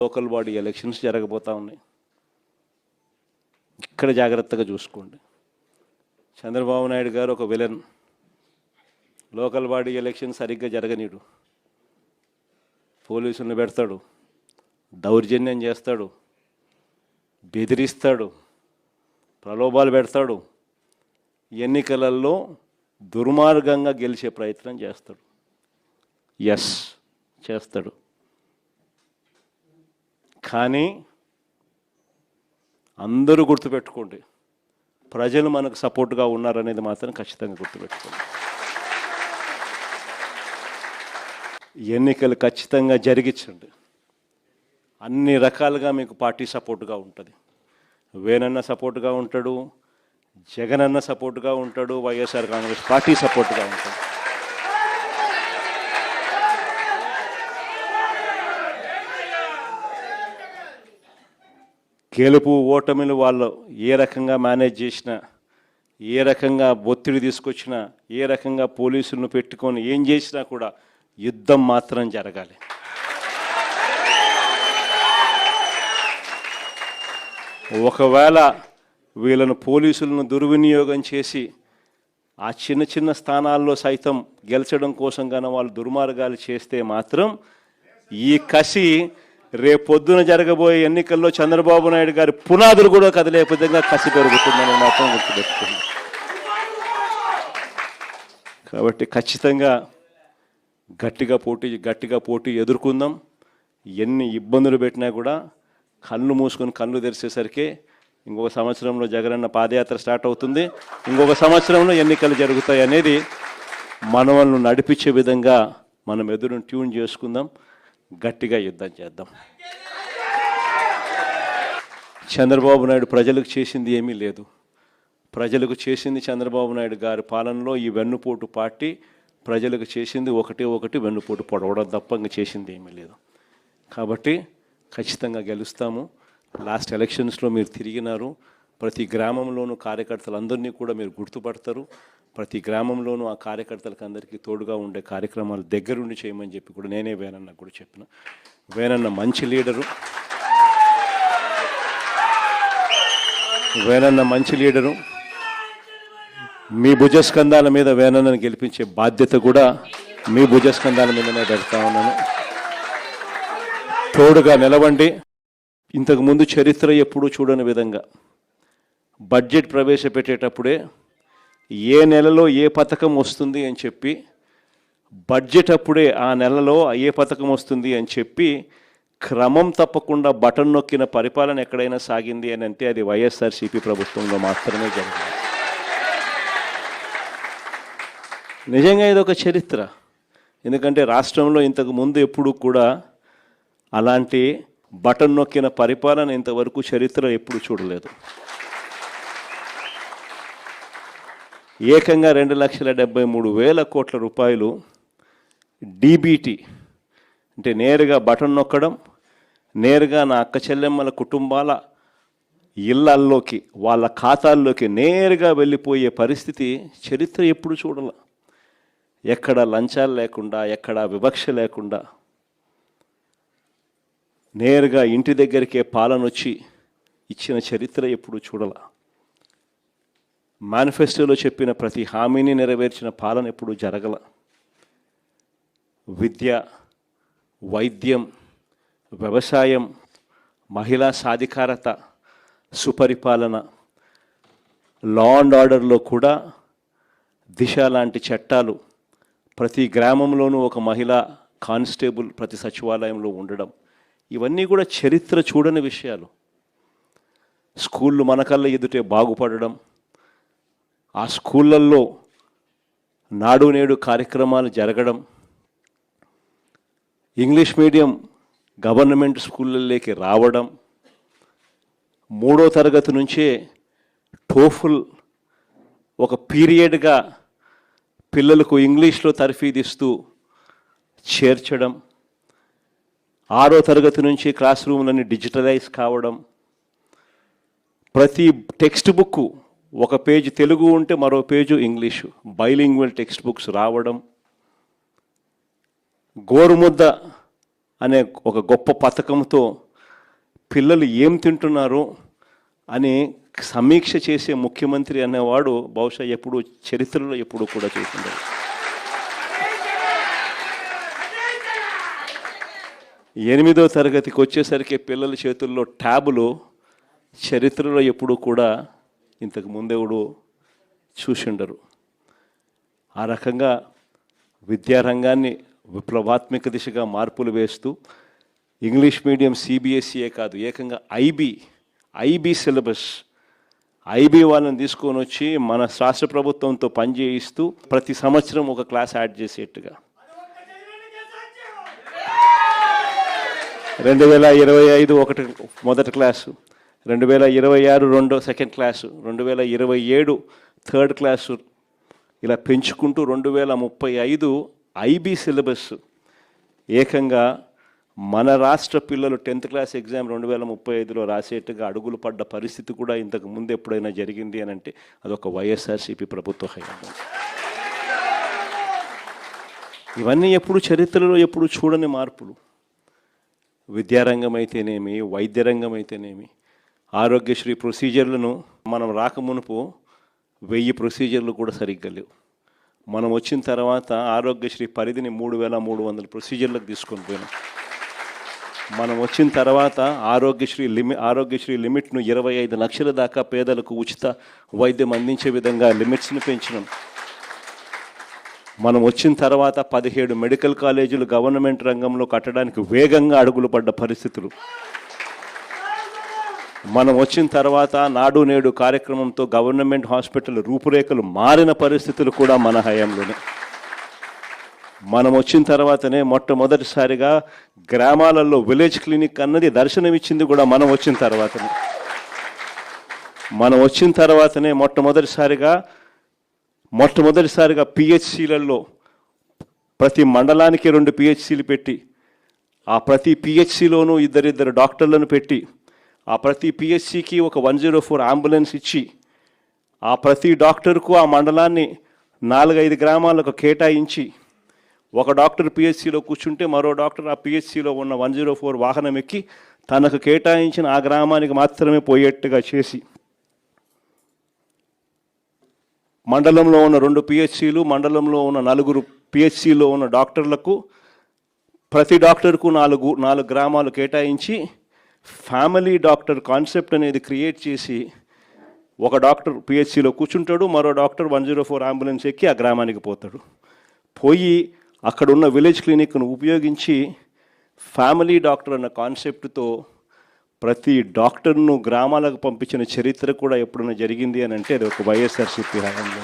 Local body elections జరగబోతూ ఉన్నాయి. ఇక్కడ జాగ్రత్తగా చూసుకోండి. చంద్రబాబు నాయుడు గారు ఒక విలన్. లోకల్ బాడీ ఎలక్షన్ సరిగ్గా జరగనీడు, పోలీసులను పెడతాడు, దౌర్జన్యం చేస్తాడు, బెదిరిస్తాడు, ప్రలోభాలు పెడతాడు, ఎన్నికలలో దుర్మార్గంగా గెలిచే ప్రయత్నం చేస్తాడు. ఎస్, చేస్తాడు. కానీ అందరూ గుర్తుపెట్టుకోండి, ప్రజలు మనకు సపోర్ట్గా ఉన్నారనేది మాత్రం ఖచ్చితంగా గుర్తుపెట్టుకోండి. ఎన్నికలు ఖచ్చితంగా జరిగించండి. అన్ని రకాలుగా మీకు పార్టీ సపోర్ట్గా ఉంటుంది. వేనన్న సపోర్ట్గా ఉంటాడు, జగనన్న సపోర్ట్గా ఉంటాడు, వైఎస్ఆర్ కాంగ్రెస్ పార్టీ సపోర్ట్గా ఉంటాడు. గెలుపు ఓటమిలు వాళ్ళు ఏ రకంగా మేనేజ్ చేసినా, ఏ రకంగా ఒత్తిడి తీసుకొచ్చినా, ఏ రకంగా పోలీసులను పెట్టుకొని ఏం చేసినా కూడా యుద్ధం మాత్రం జరగాలి. ఒకవేళ వీళ్ళను పోలీసులను దుర్వినియోగం చేసి ఆ చిన్న చిన్న స్థానాల్లో సైతం గెలిచడం కోసం కానీ వాళ్ళు దుర్మార్గాలు చేస్తే మాత్రం ఈ కసి రేపొద్దున జరగబోయే ఎన్నికల్లో చంద్రబాబు నాయుడు గారి పునాదులు కూడా కదిలే విధంగా కసి పెరుగుతుందని మాత్రం గుర్తుపెట్టుకుంది. కాబట్టి ఖచ్చితంగా గట్టిగా పోటీ ఎదుర్కొందాం. ఎన్ని ఇబ్బందులు పెట్టినా కూడా కళ్ళు మూసుకొని కళ్ళు తెరిచేసరికి ఇంకొక సంవత్సరంలో జగనన్న పాదయాత్ర స్టార్ట్ అవుతుంది, ఇంకొక సంవత్సరంలో ఎన్నికలు జరుగుతాయి అనేది మనల్ని నడిపించే విధంగా మనం ఎదురును ట్యూన్ చేసుకుందాం, గట్టిగా యుద్ధం చేద్దాం. చంద్రబాబు నాయుడు ప్రజలకు చేసింది ఏమీ లేదు. ప్రజలకు చేసింది చంద్రబాబు నాయుడు గారి పాలనలో ఈ వెన్నుపోటు పార్టీ ప్రజలకు చేసింది ఒకటి వెన్నుపోటు పొడవడం తప్ప ఇంకా చేసింది ఏమీ లేదు. కాబట్టి ఖచ్చితంగా గెలుస్తాము. లాస్ట్ ఎలక్షన్స్లో మీరు తిరిగినారు. ప్రతి గ్రామంలోనూ కార్యకర్తలందరినీ కూడా మీరు గుర్తుపడతారు. ప్రతి గ్రామంలోనూ ఆ కార్యకర్తలకు అందరికీ తోడుగా ఉండే కార్యక్రమాలు దగ్గరుండి చేయమని చెప్పి కూడా నేనే వేనన్న కూడా చెప్పిన. వేనన్న మంచి లీడరు, మీ భుజస్కంధాల మీద వేనన్నను గెలిపించే బాధ్యత కూడా మీ భుజస్కంధాల మీదనే పెడతా ఉన్నాను. తోడుగా నిలవండి. ఇంతకుముందు చరిత్ర ఎప్పుడూ చూడని విధంగా బడ్జెట్ ప్రవేశపెట్టేటప్పుడే ఏ నెలలో ఏ పథకం వస్తుంది అని చెప్పి, బడ్జెట్ అప్పుడే ఆ నెలలో ఏ పథకం వస్తుంది అని చెప్పి క్రమం తప్పకుండా బటన్ నొక్కిన పరిపాలన ఎక్కడైనా సాగింది అని అంటే అది వైఎస్ఆర్సీపీ ప్రభుత్వంలో మాత్రమే జరిగింది. నిజంగా ఇది ఒక చరిత్ర. ఎందుకంటే రాష్ట్రంలో ఇంతకు ముందు ఎప్పుడు కూడా అలాంటి బటన్ నొక్కిన పరిపాలన ఇంతవరకు చరిత్ర ఎప్పుడు చూడలేదు. ఏకంగా 2,73,000 కోట్ల రూపాయలు డీబీటీ అంటే నేరుగా బటన్ నొక్కడం, నేరుగా నా అక్క చెల్లెమ్మల కుటుంబాల ఇళ్లల్లోకి వాళ్ళ ఖాతాల్లోకి నేరుగా వెళ్ళిపోయే పరిస్థితి చరిత్ర ఎప్పుడు చూడాల. ఎక్కడ లంచాలు లేకుండా, ఎక్కడ వివక్ష లేకుండా నేరుగా ఇంటి దగ్గరికే పాలన వచ్చి ఇచ్చిన చరిత్ర ఎప్పుడు చూడాల. మేనిఫెస్టోలో చెప్పిన ప్రతి హామీని నెరవేర్చిన పాలన ఎప్పుడు జరగల. విద్య, వైద్యం, వ్యవసాయం, మహిళా సాధికారత, సుపరిపాలన, లా అండ్ ఆర్డర్లో కూడా దిశ లాంటి చట్టాలు, ప్రతి గ్రామంలోనూ ఒక మహిళా కానిస్టేబుల్ ప్రతి సచివాలయంలో ఉండడం, ఇవన్నీ కూడా చరిత్ర చూడని విషయాలు. స్కూళ్ళు మన కళ్ళ ఎదుటే బాగుపడడం, ఆ స్కూళ్ళల్లో నాడు నేడు కార్యక్రమాలు జరగడం, ఇంగ్లీష్ మీడియం గవర్నమెంట్ స్కూళ్ళలోకి రావడం, 3వ తరగతి నుంచే టోఫుల్ ఒక పీరియడ్గా పిల్లలకు ఇంగ్లీష్లో తర్ఫీదిస్తూ చేర్చడం, 6వ తరగతి నుంచి క్లాస్ రూమ్లన్నీ డిజిటలైజ్ కావడం, ప్రతి టెక్స్ట్ బుక్ ఒక పేజ్ తెలుగు ఉంటే మరో page English, bilingual text books రావడం, గోరుముద్ద అనే ఒక గొప్ప పథకంతో పిల్లలు ఏం తింటున్నారు అని సమీక్ష చేసే ముఖ్యమంత్రి అనేవాడు బహుశా ఎప్పుడు చరిత్రలో ఎప్పుడు కూడా చూసిండరు. 8వ తరగతికి వచ్చేసరికి పిల్లల చేతుల్లో ట్యాబులు చరిత్రలో ఎప్పుడు కూడా ఇంతకు ముందెవడు చూసిండరు. ఆ రకంగా విద్యారంగాన్ని విప్లవాత్మక దిశగా మార్పులు వేస్తూ ఇంగ్లీష్ మీడియం సిబిఎస్ఈఏ కాదు, ఏకంగా ఐబీ సిలబస్, ఐబీ వాళ్ళని తీసుకొని వచ్చి మన రాష్ట్ర ప్రభుత్వంతో పనిచేయిస్తూ ప్రతి సంవత్సరం ఒక క్లాస్ యాడ్ చేసేట్టుగా 2025 ఒకటి మొదటి class, 2026 second class, 2027 third class, ఇలా పెంచుకుంటూ 2035 ఐబీ సిలబస్ ఏకంగా మన రాష్ట్ర పిల్లలు 10th క్లాస్ ఎగ్జామ్ 2035లో రాసేట్టుగా అడుగులు పడ్డ పరిస్థితి కూడా ఇంతకు ముందు ఎప్పుడైనా జరిగింది అని అంటే అదొక వైఎస్ఆర్సీపీ ప్రభుత్వ హయాంలో. ఇవన్నీ ఎప్పుడు చరిత్రలో ఎప్పుడు చూడని మార్పులు. విద్యారంగం అయితేనేమి, వైద్య రంగం అయితేనేమి, ఆరోగ్యశ్రీ ప్రొసీజర్లను మనం రాకమునుపు 1000 ప్రొసీజర్లు కూడా సరిగ్గా లేవు. మనం వచ్చిన తర్వాత ఆరోగ్యశ్రీ పరిధిని 3300 ప్రొసీజర్లకు తీసుకొని పోయినాం. మనం వచ్చిన తర్వాత ఆరోగ్యశ్రీ లిమిట్ను 25 లక్షల దాకా పేదలకు ఉచిత వైద్యం అందించే విధంగా లిమిట్స్ని పెంచినాం. మనం వచ్చిన తర్వాత 17 మెడికల్ కాలేజీలు గవర్నమెంట్ రంగంలో కట్టడానికి వేగంగా అడుగులు పడ్డ పరిస్థితులు. మనం వచ్చిన తర్వాత నాడు నేడు కార్యక్రమంతో గవర్నమెంట్ హాస్పిటల్ రూపురేఖలు మారిన పరిస్థితులు కూడా మన హయాంలోనే. మనం వచ్చిన తర్వాతనే మొట్టమొదటిసారిగా గ్రామాలలో విలేజ్ క్లినిక్ అన్నది దర్శనమిచ్చింది కూడా మనం వచ్చిన తర్వాతనే. మనం వచ్చిన తర్వాతనే మొట్టమొదటిసారిగా పిహెచ్సిలలో ప్రతి మండలానికి 2 పిహెచ్సిలు పెట్టి, ఆ ప్రతి పిహెచ్సిలోనూ ఇద్దరిద్దరు డాక్టర్లను పెట్టి, ఆ ప్రతి పిహెచ్సికి ఒక 104 అంబులెన్స్ ఇచ్చి, ఆ ప్రతి డాక్టర్కు ఆ మండలాన్ని 4-5 గ్రామాలకు కేటాయించి, ఒక డాక్టర్ పిహెచ్సిలో కూర్చుంటే మరో డాక్టర్ ఆ పిహెచ్సిలో ఉన్న 104 వాహనం ఎక్కి తనకు కేటాయించిన ఆ గ్రామానికి మాత్రమే పోయేట్టుగా చేసి, మండలంలో ఉన్న 2 పిహెచ్సిలు, మండలంలో ఉన్న 4 పిహెచ్సిలో ఉన్న డాక్టర్లకు ప్రతి డాక్టర్కు 4 గ్రామాలు కేటాయించి ఫ్యామిలీ డాక్టర్ కాన్సెప్ట్ అనేది క్రియేట్ చేసి, ఒక డాక్టర్ పిహెచ్సిలో కూర్చుంటాడు, మరో డాక్టర్ 104 అంబులెన్స్ ఎక్కి ఆ గ్రామానికి పోతాడు. పోయి అక్కడున్న విలేజ్ క్లినిక్ను ఉపయోగించి ఫ్యామిలీ డాక్టర్ అన్న కాన్సెప్ట్తో ప్రతి డాక్టర్ను గ్రామాలకు పంపించిన చరిత్ర కూడా ఎప్పుడైనా జరిగింది అని అంటే అది ఒక వైఎస్ఆర్సీపీ హయాంలో.